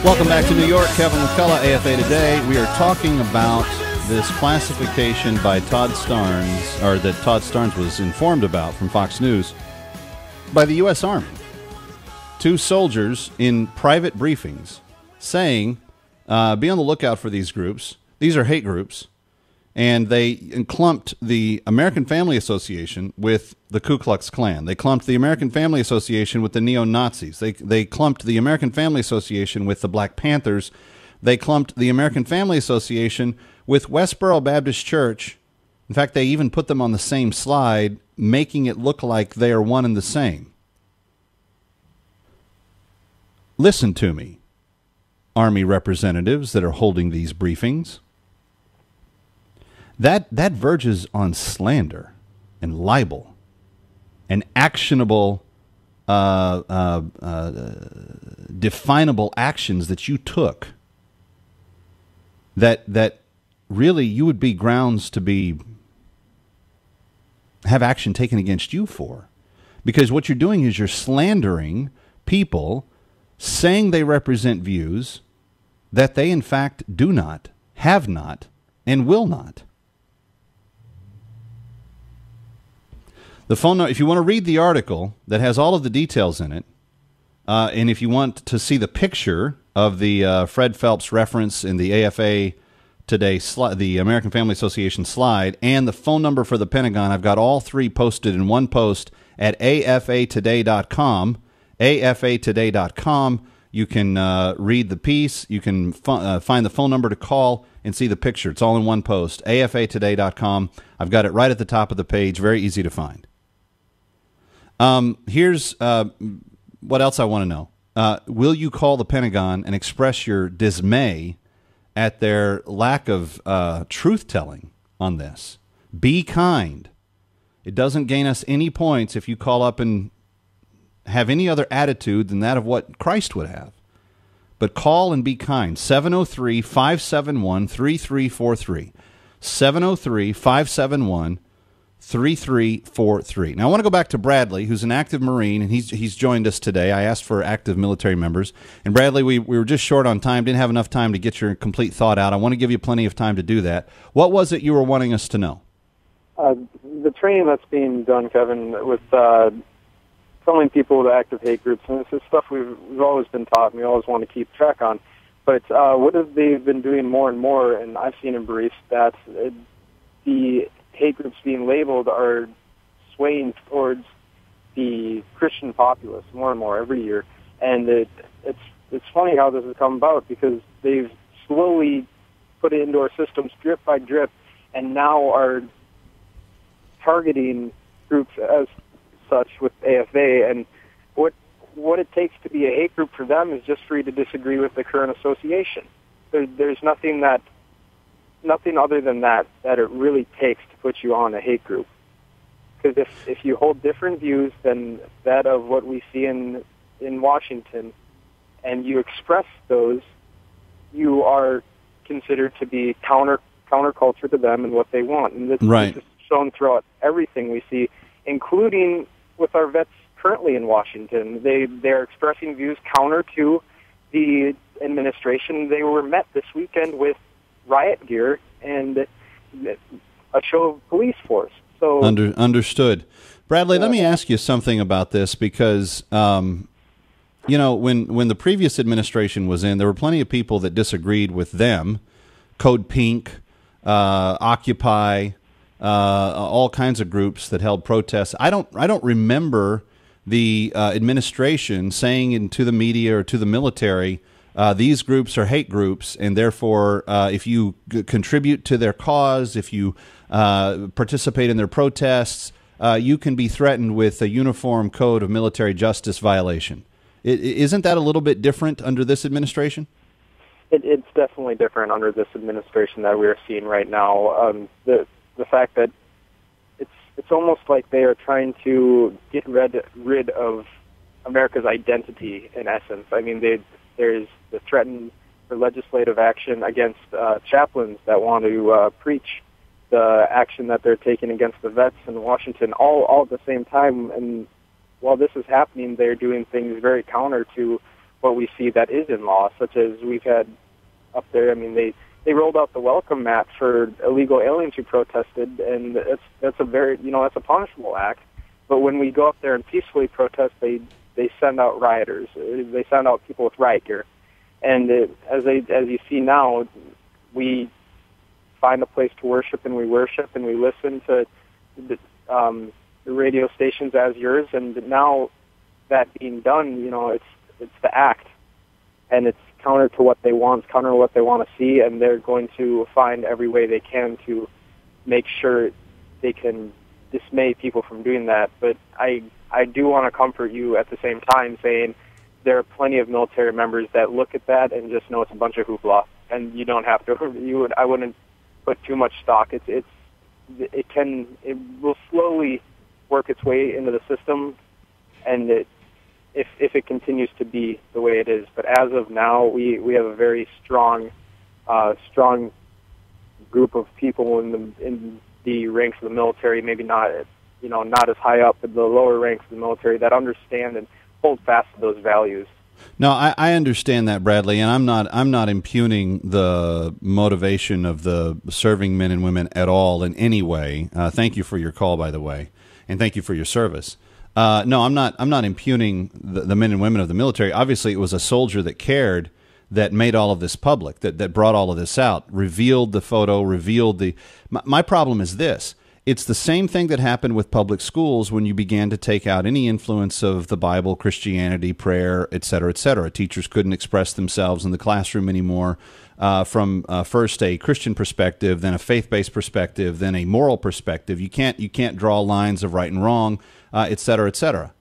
Welcome back to New York. Kevin McCullough, AFA Today. We are talking about this classification by Todd Starnes, or that Todd Starnes was informed about from Fox News, by the U.S. Army. Two soldiers in private briefings saying, be on the lookout for these groups. These are hate groups. And they clumped the American Family Association with the Ku Klux Klan. They clumped the American Family Association with the neo-Nazis. They clumped the American Family Association with the Black Panthers. They clumped the American Family Association with Westboro Baptist Church. In fact, they even put them on the same slide, making it look like they are one and the same. Listen to me, Army representatives that are holding these briefings. That verges on slander and libel and actionable, definable actions that you took that really you would be grounds to have action taken against you for. Because what you're doing is you're slandering people, saying they represent views that they in fact do not, have not, and will not. The phone number, if you want to read the article that has all of the details in it, and if you want to see the picture of the Fred Phelps reference in the AFA Today, the American Family Association slide, and the phone number for the Pentagon, I've got all three posted in one post at afatoday.com. afatoday.com. You can read the piece. You can find the phone number to call and see the picture. It's all in one post, afatoday.com. I've got it right at the top of the page. Very easy to find. Here's what else I want to know. Will you call the Pentagon and express your dismay at their lack of truth-telling on this? Be kind. It doesn't gain us any points if you call up and have any other attitude than that of what Christ would have. But call and be kind. 703-571-3343. 703-571-3343. Now, I want to go back to Bradley, who's an active Marine, and he's joined us today. I asked for active military members. And Bradley, we were just short on time, didn't have enough time to get your complete thought out. I want to give you plenty of time to do that. What was it you were wanting us to know? The training that's being done, Kevin, with telling people to active hate groups, and this is stuff we've always been taught and we always want to keep track on. But what have they been doing more and more, and I've seen in briefs that the hate groups being labeled are swaying towards the Christian populace more and more every year. And it's funny how this has come about, because they've slowly put it into our systems drip by drip, and now are targeting groups as such with AFA. And what it takes to be a hate group for them is just for you to disagree with the current association. There's nothing other than that it really takes to put you on a hate group. Because if you hold different views than that of what we see in Washington, and you express those, you are considered to be counterculture to them and what they want. And this is shown throughout everything we see, including with our vets currently in Washington. They're expressing views counter to the administration. They were met this weekend with riot gear and a show of police force. So understood. Bradley, let me ask you something about this, because when the previous administration was in, there were plenty of people that disagreed with them. Code Pink, Occupy, all kinds of groups that held protests. I don't remember the administration saying to the media or to the military, these groups are hate groups, and therefore, if you contribute to their cause, if you participate in their protests, you can be threatened with a uniform code of military justice violation. Isn't that a little bit different under this administration? It's definitely different under this administration that we are seeing right now. The fact that it's almost like they are trying to get rid of America's identity, in essence. I mean, there's the threat for legislative action against chaplains that want to preach the action that they're taking against the vets in Washington, all at the same time. And while this is happening, they're doing things very counter to what we see that is in law, such as we've had up there. I mean, they rolled out the welcome mat for illegal aliens who protested, and that's a very, that's a punishable act. But when we go up there and peacefully protest, they send out rioters. They send out people with riot gear. And as you see now, we find a place to worship, and we listen to the radio stations as yours. And now that being done, it's the act, and it's counter to what they want, counter to what they want to see, and they're going to find every way they can to make sure they can dismay people from doing that. But I do want to comfort you at the same time, saying there are plenty of military members that look at that and just know it's a bunch of hoopla, and you don't have to. I wouldn't put too much stock. It will slowly work its way into the system, and if it continues to be the way it is. But as of now, we have a very strong group of people in the ranks of the military, maybe not as high up, but the lower ranks of the military, that understand and hold fast to those values. No, I understand that, Bradley, and I'm not impugning the motivation of the serving men and women at all in any way. Thank you for your call, by the way, and thank you for your service. No, I'm not impugning the men and women of the military. Obviously, it was a soldier that cared that made all of this public, that brought all of this out, revealed the photo, revealed the... My problem is this. It's the same thing that happened with public schools when you began to take out any influence of the Bible, Christianity, prayer, et cetera, et cetera. Teachers couldn't express themselves in the classroom anymore from first a Christian perspective, then a faith-based perspective, then a moral perspective. You can't draw lines of right and wrong, et cetera, et cetera.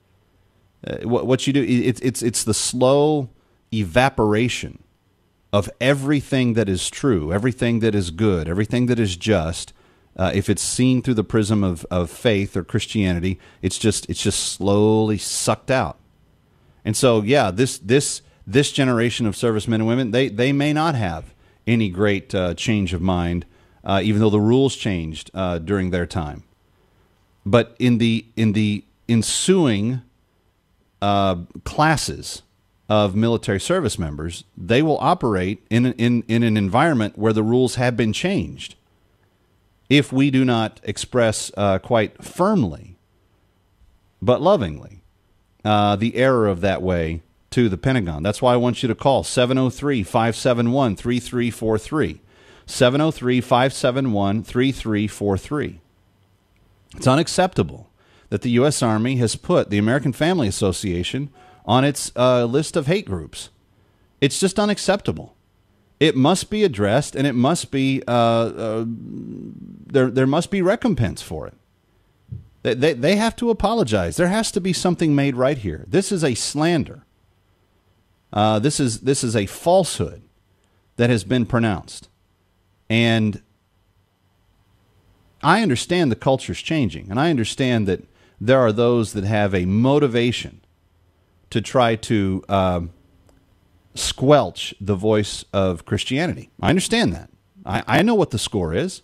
What you do, it's the slow evaporation of everything that is true, everything that is good, everything that is just. If it's seen through the prism of faith or Christianity, it's just slowly sucked out. And so, yeah, this generation of servicemen and women, they may not have any great change of mind, even though the rules changed during their time. But in the ensuing classes of military service members, they will operate in an environment where the rules have been changed. If we do not express quite firmly, but lovingly, the error of that way to the Pentagon. That's why I want you to call 703-571-3343. 703-571-3343. It's unacceptable that the U.S. Army has put the American Family Association on its list of hate groups. It's just unacceptable. It must be addressed, and it must be there must be recompense for it. They have to apologize. There has to be something made right here. This is a slander. This is a falsehood that has been pronounced. And I understand the culture's changing, and I understand that there are those that have a motivation to try to squelch the voice of Christianity. I understand that. I know what the score is.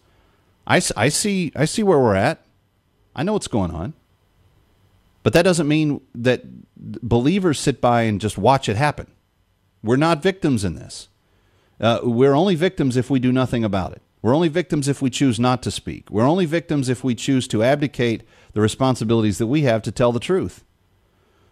I see where we're at. I know what's going on. But that doesn't mean that believers sit by and just watch it happen. We're not victims in this. We're only victims if we do nothing about it. We're only victims if we choose not to speak. We're only victims if we choose to abdicate the responsibilities that we have to tell the truth.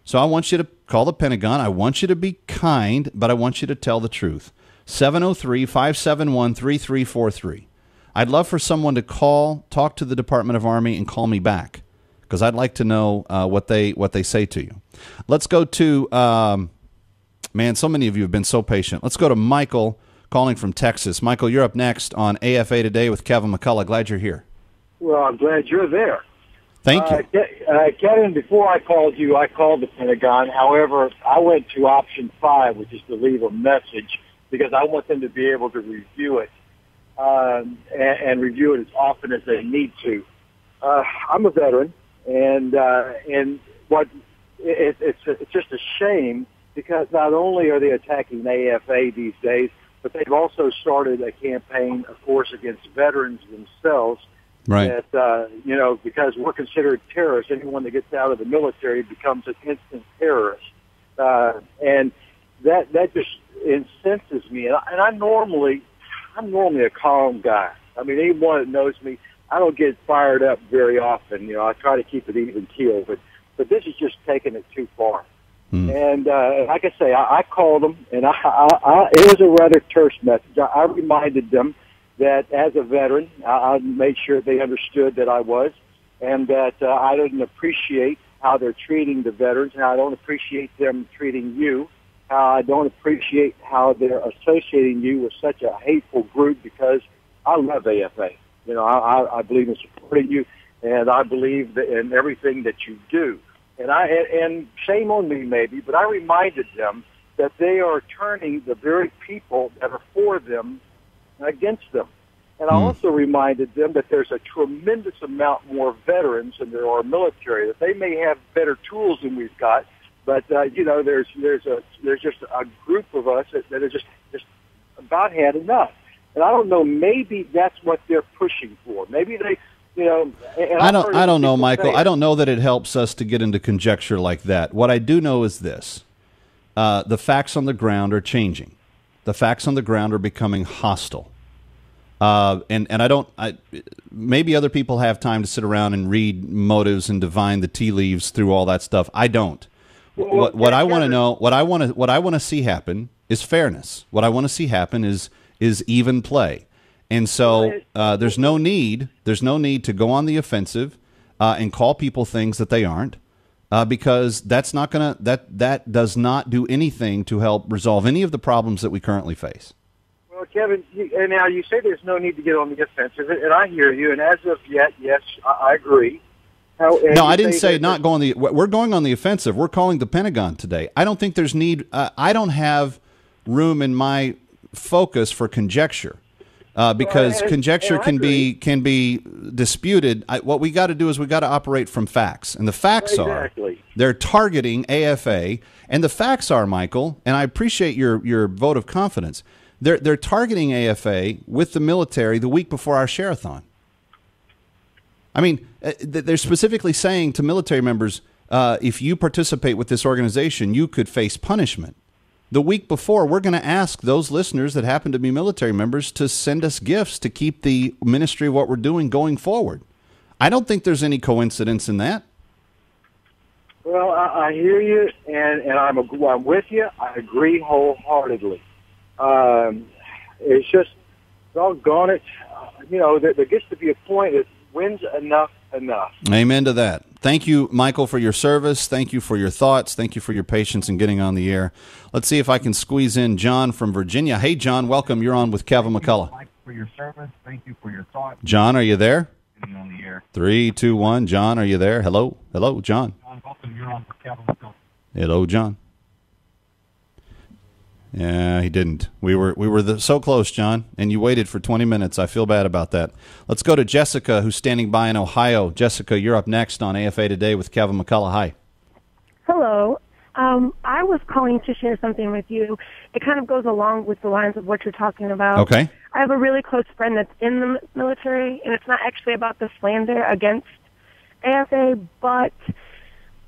So I want you to call the Pentagon. I want you to be kind, but I want you to tell the truth. 703-571-3343. I'd love for someone to talk to the Department of Army, and call me back, because I'd like to know what they say to you. Let's go to, man, so many of you have been so patient. Let's go to Michael calling from Texas. Michael, you're up next on AFA Today with Kevin McCullough. Glad you're here. Well, I'm glad you're there. Thank you. Kevin, before I called you, I called the Pentagon. However, I went to option 5, which is to leave a message, because I want them to be able to review it and review it as often as they need to. I'm a veteran, and what it's just a shame, because not only are they attacking the AFA these days, but they've also started a campaign, of course, against veterans themselves. Right. That, because we're considered terrorists, anyone that gets out of the military becomes an instant terrorist. And that just incenses me. And I'm normally a calm guy. I mean, anyone that knows me, I don't get fired up very often. I try to keep it even keel, but this is just taking it too far. And like I say, I called them, and it was a rather terse message. I reminded them that as a veteran, I made sure they understood that I was, and that I didn't appreciate how they're treating the veterans, how I don't appreciate them treating you, how I don't appreciate how they're associating you with such a hateful group, because I love AFA. I believe in supporting you, and I believe in everything that you do. And shame on me maybe, but I reminded them that they are turning the very people that are for them against them. And I also reminded them that there's a tremendous amount more veterans than there are military, that they may have better tools than we've got, but there's just a group of us that are just about had enough. And I don't know, maybe that's what they're pushing for. Maybe they, and I don't know, Michael. I don't know that it helps us to get into conjecture like that. What I do know is this: the facts on the ground are changing. The facts on the ground are becoming hostile. And maybe other people have time to sit around and read motives and divine the tea leaves through all that stuff. I don't. What I want to know, what I want to see happen is fairness. What I want to see happen is even play. And so there's no need to go on the offensive and call people things that they aren't, because that does not do anything to help resolve any of the problems that we currently face. Well, Kevin, and now you say there's no need to get on the offensive, and I hear you. And as of yet, yes, I agree. No, I didn't say not going we're going on the offensive. We're calling the Pentagon today. I don't think there's need. I don't have room in my focus for conjecture. Because conjecture can be disputed. What we got to do is we got to operate from facts, and the facts are they're targeting AFA, and the facts are, Michael, and I appreciate your vote of confidence. They're targeting AFA with the military the week before our share-a-thon. I mean, they're specifically saying to military members, if you participate with this organization, you could face punishment. The week before, we're going to ask those listeners that happen to be military members to send us gifts to keep the ministry of what we're doing going forward. I don't think there's any coincidence in that. Well, I hear you, and I'm with you. I agree wholeheartedly. It's just, doggone it, there gets to be a point that when's enough. Amen to that. Thank you, Michael, for your service. Thank you for your thoughts. Thank you for your patience in getting on the air. Let's see if I can squeeze in John from Virginia. Hey, John, welcome. You're on with Kevin McCullough. Thank you for your service. Thank you for your thoughts. John, are you there? On the air. 3, 2, 1. John, are you there? Hello? Hello, John. John, welcome. You're on with Kevin McCullough. Hello, John. Yeah, he didn't. We were so close, John, and you waited for 20 minutes. I feel bad about that. Let's go to Jessica, who's standing by in Ohio. Jessica, you're up next on AFA Today with Kevin McCullough. Hi. Hello. I was calling to share something with you. It kind of goes along with the lines of what you're talking about. Okay. I have a really close friend that's in the military, and it's not actually about the slander against AFA, but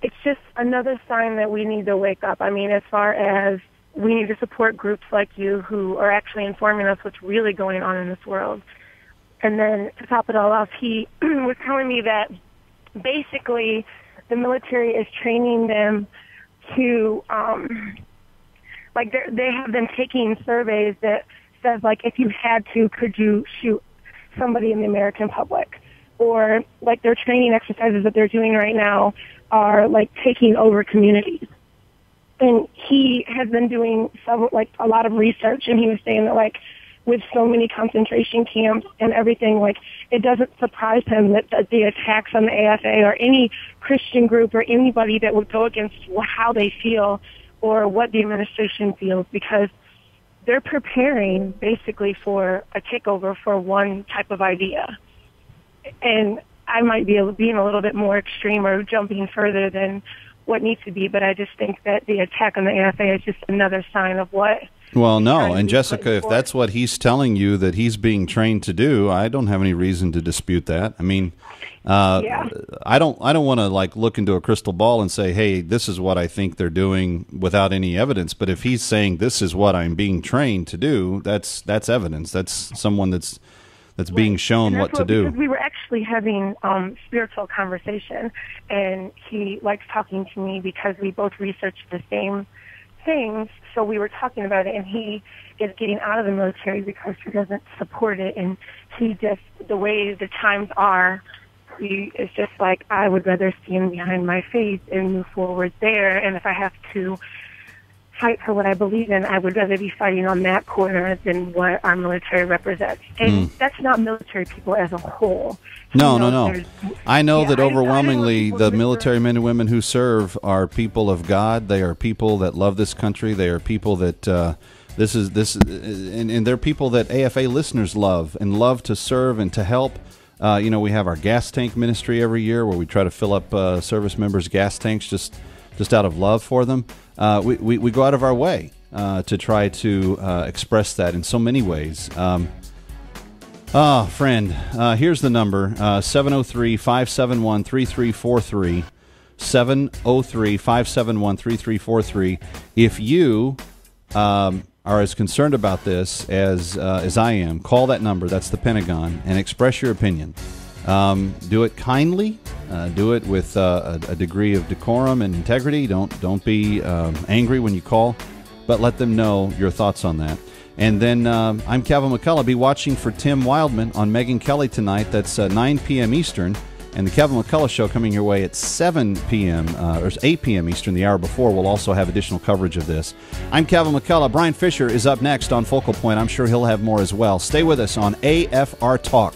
it's just another sign that we need to wake up. I mean, as far as we need to support groups like you who are actually informing us what's really going on in this world. And then to top it all off, he was telling me that basically the military is training them to, they have them taking surveys that says, like, if you had to, could you shoot somebody in the American public? Or, like, their training exercises that they're doing right now are, like, taking over communities. And he has been doing a lot of research, and he was saying that, like, with so many concentration camps and everything, like, it doesn't surprise him that the attacks on the AFA or any Christian group or anybody that would go against how they feel or what the administration feels, because they're preparing basically for a takeover for one type of idea. And I might be being a little bit more extreme or jumping further than what needs to be, but I just think that the attack on the AFA is just another sign of what Well, no, trying to and be Jessica, put if forward. that's what he's telling you that he's being trained to do, I don't have any reason to dispute that. I mean, Yeah. I don't want to like look into a crystal ball and say, hey, this is what I think they're doing without any evidence. But if he's saying this is what I'm being trained to do, that's evidence. That's someone that's being shown And what that's to do. Because we were actually having spiritual conversation, and he likes talking to me because we both researched the same things. So we were talking about it, and he is getting out of the military because he doesn't support it, and he just, the way the times are, he is just like, I would rather stand behind my faith and move forward there, and if I have to fight for what I believe in, I would rather be fighting on that corner than what our military represents. And that's not military people as a whole. No. there's- I know Yeah, that I don't want overwhelmingly people the to military men and women who serve are people of God. They are people that love this country. They are people that and they're people that AFA listeners love and love to serve and to help. We have our gas tank ministry every year where we try to fill up service members' gas tanks just out of love for them. We go out of our way to try to express that in so many ways. Friend, here's the number, 703-571-3343, 703-571-3343. If you are as concerned about this as I am, call that number, that's the Pentagon, and express your opinion. Do it kindly. Do it with a degree of decorum and integrity. Don't be angry when you call, but let them know your thoughts on that. And then I'm Calvin McCullough. Be watching for Tim Wildman on Megyn Kelly tonight. That's 9 p.m. Eastern. And the Calvin McCullough Show coming your way at 7 p.m. Or 8 p.m. Eastern, the hour before. We'll also have additional coverage of this. I'm Calvin McCullough. Brian Fisher is up next on Focal Point. I'm sure he'll have more as well. Stay with us on AFR Talk.